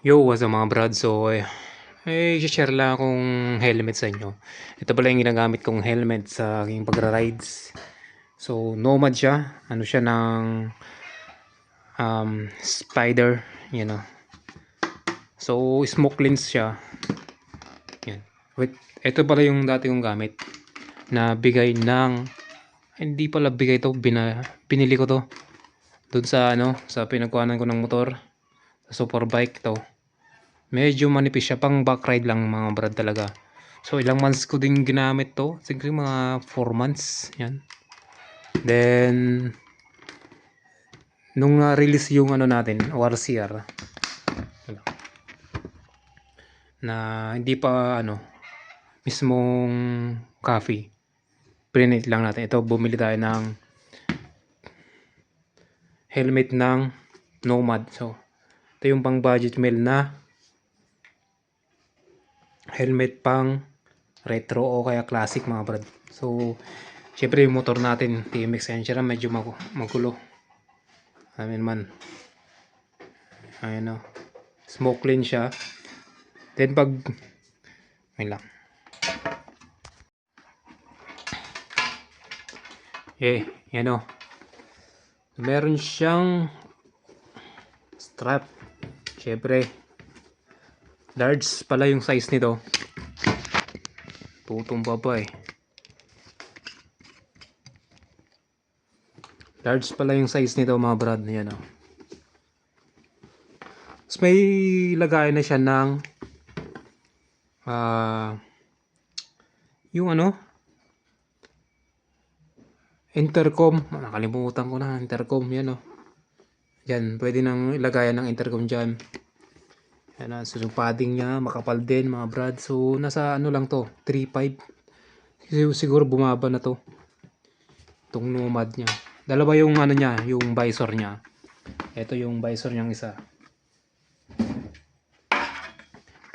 Yo, what's up mga brad? So, share lang akong helmet sa inyo. Ito pala yung ginagamit kong helmet sa aking pagra-rides. So, Nomad siya. Ano siya ng Spider, So, smoke lens siya. Yan. Wait, ito pala yung dati kong gamit na bigay ng hindi pala bigay to, binili ko to doon sa sa pinagkuhanan ko ng motor, sa Superbike to. Medyo manipis siya, pang back ride lang mga brad talaga. So ilang months ko din ginamit to, siguro mga 4 months yan. Then nung release yung natin ORCR na hindi pa mismong coffee, prinit lang natin ito. Bumili tayo ng helmet ng Nomad. So ito yung pang budget meal na helmet pang retro o kaya classic mga brad. So syempre yung motor natin TMX yan siya, medyo magulo. Man, ayun smoke clean siya. Then pag may lang yan meron siyang strap. Syempre large pala yung size nito, tutumba pa large pala yung size nito mga brad. Yan Tapos may lagay na siya ng yung intercom. Nakalimutan ko na intercom. Yan yan, pwede nang ilagayan ng intercom dyan. Yan so yung padding nya makapal din mga brad. So nasa lang to, 3.5. Siguro bumaba na to itong Nomad nya. Dalawa yung nya, yung visor nya. Ito yung visor nyang isa,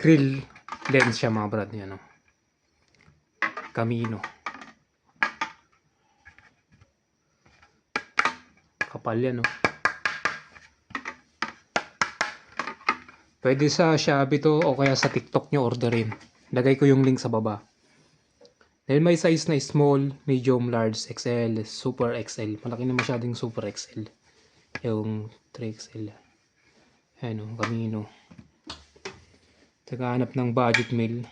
grill lens siya mga brad. Yan Camino, kapal yan Pwede sa Shopee to o kaya sa TikTok nyo orderin. Lagay ko yung link sa baba. Then may size na small, medium, large, XL, super XL. Malaki na masyadong super XL. Yung 3XL. Ayan Camino. Tagahanap ng budget meal.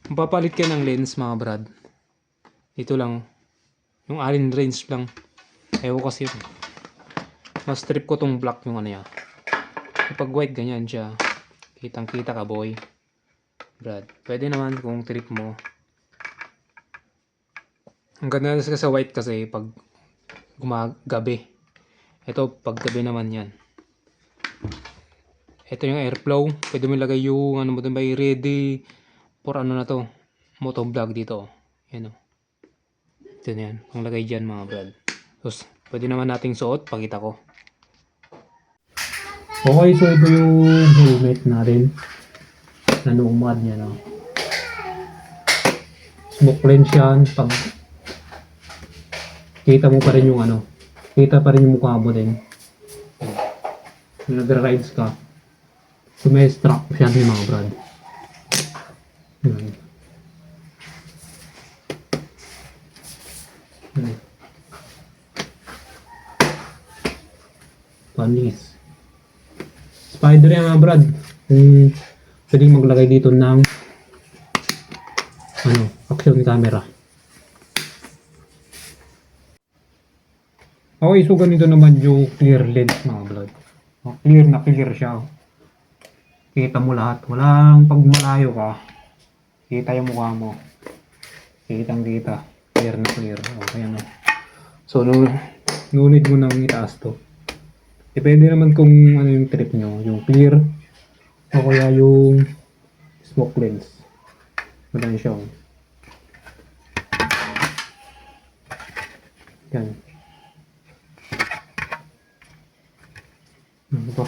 Kung papalit ka ng lens mga brad, ito lang. Yung Allen range lang. Ewan kasi yun. Mas trip ko tong black yung niya. Kapag white ganyan siya, kitang kita ka boy brad. Pwede naman kung trip mo. Ang ganda sa white kasi pag gumagabi. Ito pag gabi naman yan. Ito yung airflow. Pwede mo ilagay yung mo din ba, ready for na to, motovlog dito. Yan ito na yan, ang lagay dyan mga brad. Tapos pwede naman nating suot, pakita ko. Okay, so ito yung helmet natin na Nomad niya smoke lens yan. Pag kita mo pa rin yung kita pa rin yung mukha mo din nag-rides ka. So may strap siya din mga brad. Panis Spider yan mga brad. Pwedeng maglagay dito ng action camera. Okay, so ganito naman yung clear lens mga brad. Clear na clear siya. Kita mo lahat. Walang pag malayo ka, kita yung mukha mo. Kitang kita. Clear na clear. Okay So no need mo nang itaas to. Depende naman kung yung trip nyo, yung clear o kaya yung smoke lens. Madami siya. Yan. Ito.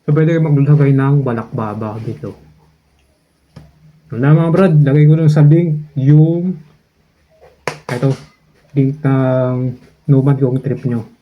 So pwede kayo maglagay ng balakbaba dito. Mga brad, lagay ko lang sa link yung link ng Nomad kung trip nyo.